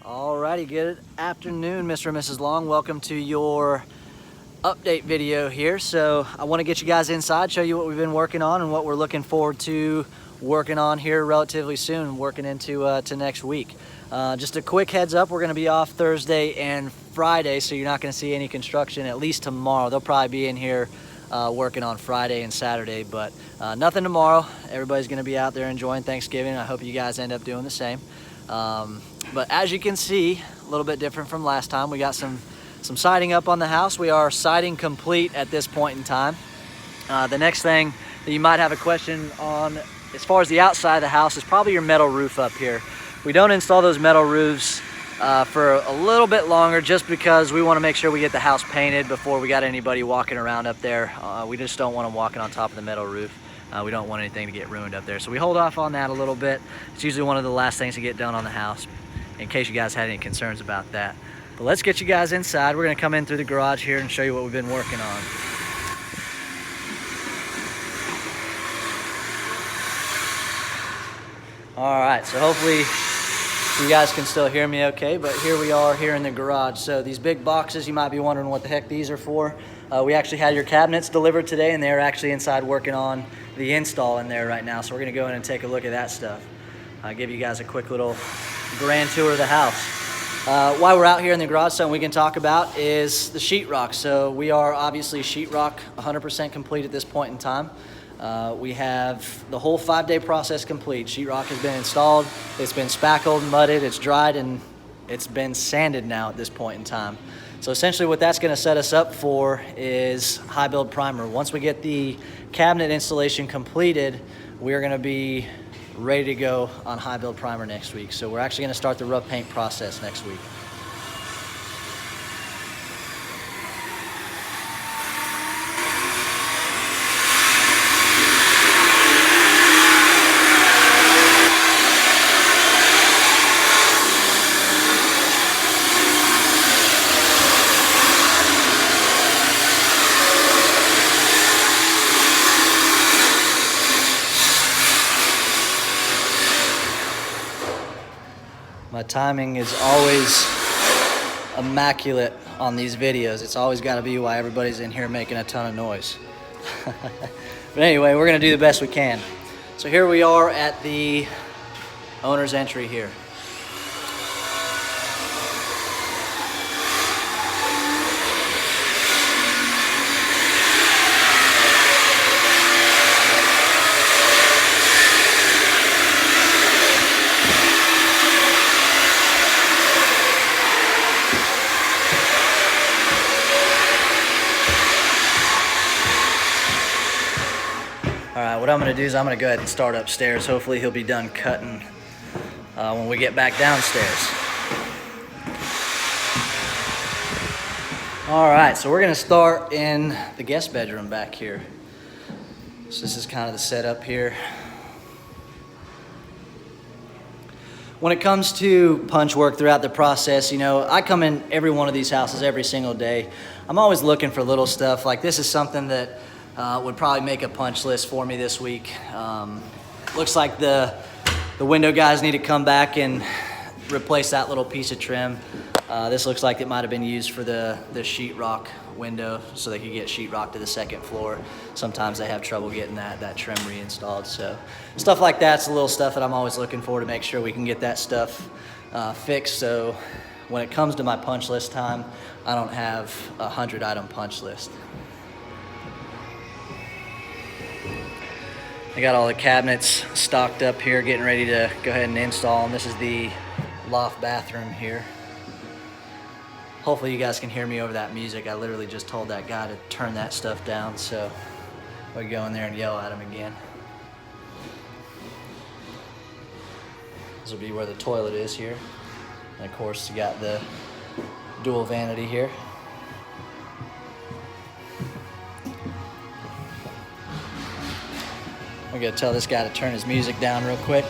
Alrighty, good afternoon, Mr. and Mrs. Long. Welcome to your update video here. So I want to get you guys inside, show you what we've been working on and what we're looking forward to working on here relatively soon, working into to next week. Just a quick heads up, we're going to be off Thursday and Friday, so you're not going to see any construction at least tomorrow. They'll probably be in here working on Friday and Saturday, but nothing tomorrow. Everybody's going to be out there enjoying Thanksgiving. I hope you guys end up doing the same. But as you can see, a little bit different from last time. We got some siding up on the house. We are siding complete at this point in time. The next thing that you might have a question on as far as the outside of the house is probably your metal roof up here. We don't install those metal roofs for a little bit longer just because we want to make sure we get the house painted before we got anybody walking around up there. We just don't want them walking on top of the metal roof. We don't want anything to get ruined up there. So we hold off on that a little bit. It's usually one of the last things to get done on the house, in case you guys had any concerns about that. But let's get you guys inside. We're gonna come in through the garage here and show you what we've been working on. All right, so hopefully you guys can still hear me okay, but here we are here in the garage. So these big boxes, you might be wondering what the heck these are for. We actually had your cabinets delivered today, and they're actually inside working on the install in there right now. So we're gonna go in and take a look at that stuff. I'll give you guys a quick little grand tour of the house. While we're out here in the garage, something we can talk about is the sheetrock. So we are obviously sheetrock 100% complete at this point in time. We have the whole 5-day process complete. Sheetrock has been installed, it's been spackled, mudded, it's dried, and it's been sanded now at this point in time. So essentially what that's gonna set us up for is high build primer. Once we get the cabinet installation completed, we're gonna be ready to go on high build primer next week. So we're actually gonna start the rough paint process next week. My timing is always immaculate on these videos. It's always got to be why everybody's in here making a ton of noise. But anyway, we're going to do the best we can. So here we are at the owner's entry here. All right, what I'm gonna do is I'm gonna go ahead and start upstairs. Hopefully he'll be done cutting when we get back downstairs. All right, so we're gonna start in the guest bedroom back here. So this is kind of the setup here. When it comes to punch work throughout the process, you know, I come in every one of these houses every single day. I'm always looking for little stuff. Like this is something that would probably make a punch list for me this week. Looks like the window guys need to come back and replace that little piece of trim. This looks like it might have been used for the sheetrock window so they could get sheetrock to the second floor. Sometimes they have trouble getting that trim reinstalled. So stuff like that's the little stuff that I'm always looking for to make sure we can get that stuff fixed. So when it comes to my punch list time, I don't have a 100-item punch list. I got all the cabinets stocked up here, getting ready to go ahead and install them. This is the loft bathroom here. Hopefully you guys can hear me over that music. I literally just told that guy to turn that stuff down, so we go in there and yell at him again. This will be where the toilet is here. And of course you got the dual vanity here. I'm gonna tell this guy to turn his music down real quick.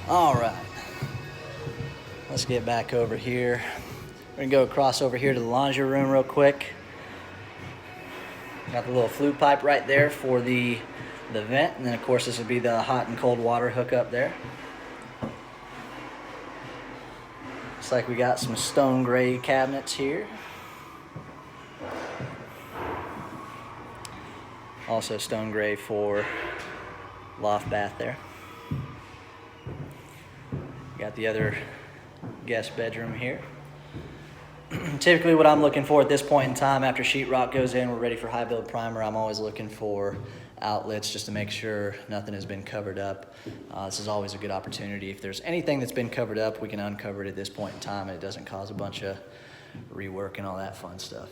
All right, let's get back over here. We're gonna go across over here to the laundry room real quick. Got the little flue pipe right there for the vent, and then of course this would be the hot and cold water hookup there. Looks like we got some stone gray cabinets here. Also stone gray for loft bath there. Got the other guest bedroom here. Typically what I'm looking for at this point in time, after sheetrock goes in, we're ready for high build primer, I'm always looking for outlets just to make sure nothing has been covered up. This is always a good opportunity. If there's anything that's been covered up, we can uncover it at this point in time and it doesn't cause a bunch of rework and all that fun stuff.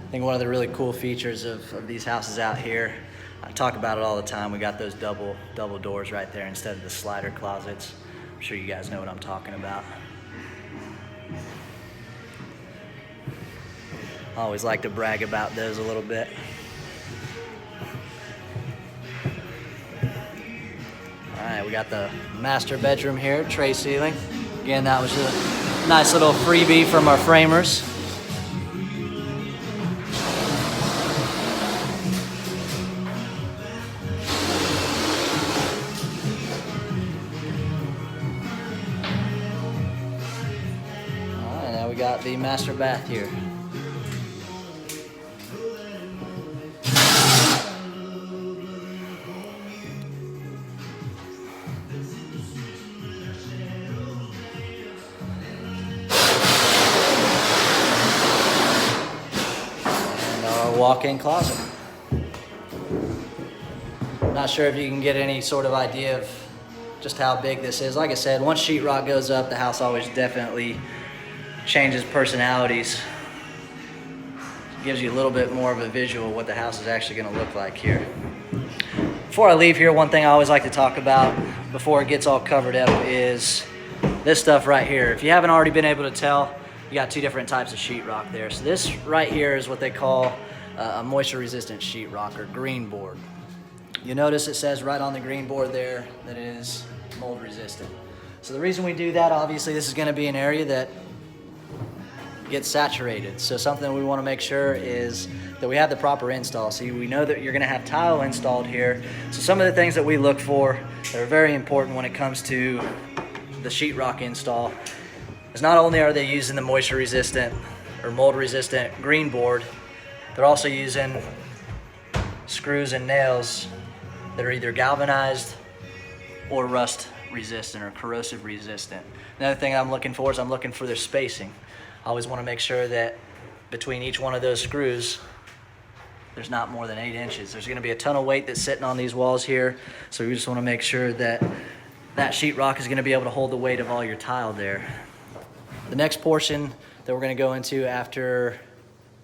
I think one of the really cool features of these houses out here, I talk about it all the time, we got those double doors right there instead of the slider closets. I'm sure you guys know what I'm talking about. I always like to brag about those a little bit. All right, we got the master bedroom here, tray ceiling. Again, that was a nice little freebie from our framers. We got the master bath here. And our walk-in closet. Not sure if you can get any sort of idea of just how big this is. Like I said, once sheetrock goes up, the house always definitely changes personalities. Gives you a little bit more of a visual of what the house is actually going to look like here. Before I leave here, one thing I always like to talk about before it gets all covered up is this stuff right here. If you haven't already been able to tell, you got two different types of sheetrock there. So this right here is what they call a moisture resistant sheetrock or green board. You notice it says right on the green board there that it is mold resistant. So the reason we do that, obviously this is going to be an area that gets saturated. So something we want to make sure is that we have the proper install. So we know that you're going to have tile installed here. So some of the things that we look for that are very important when it comes to the sheetrock install is not only are they using the moisture resistant or mold resistant green board, they're also using screws and nails that are either galvanized or rust resistant or corrosive resistant. Another thing I'm looking for is I'm looking for their spacing. I always want to make sure that between each one of those screws there's not more than 8 inches. There's going to be a ton of weight that's sitting on these walls here, so we just want to make sure that that sheetrock is going to be able to hold the weight of all your tile there. The next portion that we're going to go into after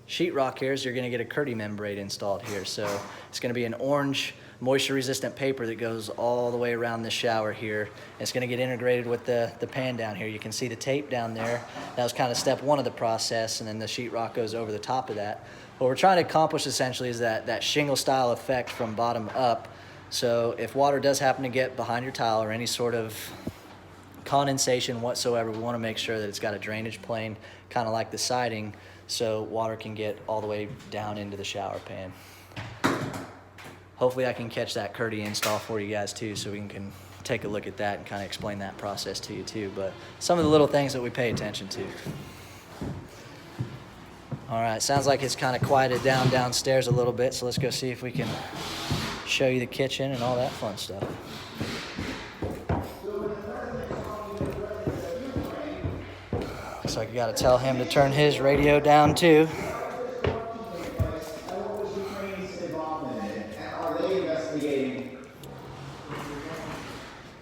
sheetrock here is you're going to get a Kerdi membrane installed here. So it's going to be an orange moisture resistant paper that goes all the way around the shower here. It's going to get integrated with the pan down here. You can see the tape down there. That was kind of step one of the process, and then the sheetrock goes over the top of that. What we're trying to accomplish essentially is that shingle style effect from bottom up. So if water does happen to get behind your tile or any sort of condensation whatsoever, we want to make sure that it's got a drainage plane kind of like the siding, so water can get all the way down into the shower pan. Hopefully I can catch that Kerdi install for you guys too, so we can take a look at that and kind of explain that process to you too. But some of the little things that we pay attention to. All right, sounds like it's kind of quieted down downstairs a little bit, so let's go see if we can show you the kitchen and all that fun stuff. Looks like you got to tell him to turn his radio down too.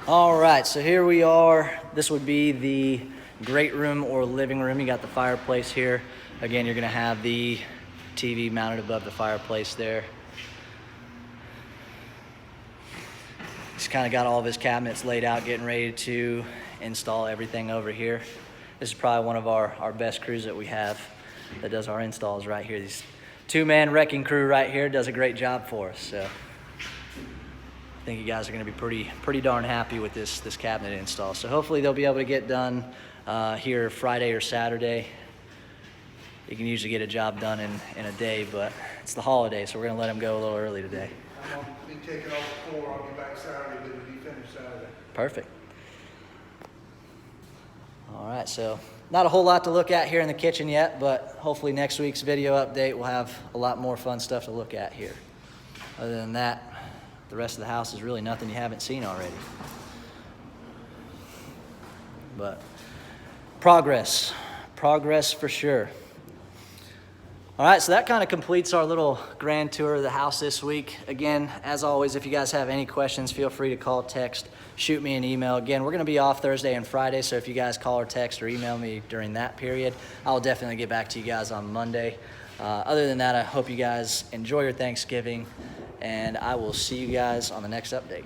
All right, so here we are. This would be the great room or living room. You got the fireplace here. Again, you're gonna have the TV mounted above the fireplace there. He's kind of got all of his cabinets laid out, getting ready to install everything over here. This is probably one of our best crews that we have that does our installs right here. These two-man wrecking crew right here does a great job for us. So I think you guys are going to be pretty darn happy with this cabinet install. So hopefully they'll be able to get done here Friday or Saturday. You can usually get a job done in a day, but it's the holiday, so we're going to let them go a little early today. I'm going to be taking off the floor. I'll be back Saturday, but it'll be finished Saturday. Perfect. All right, so not a whole lot to look at here in the kitchen yet, but hopefully next week's video update will have a lot more fun stuff to look at here. Other than that, the rest of the house is really nothing you haven't seen already. But progress for sure. All right, so that kind of completes our little grand tour of the house this week. Again, as always, if you guys have any questions, feel free to call, text, shoot me an email. Again, we're going to be off Thursday and Friday, so if you guys call or text or email me during that period, I'll definitely get back to you guys on Monday. Other than that, I hope you guys enjoy your Thanksgiving, and I will see you guys on the next update.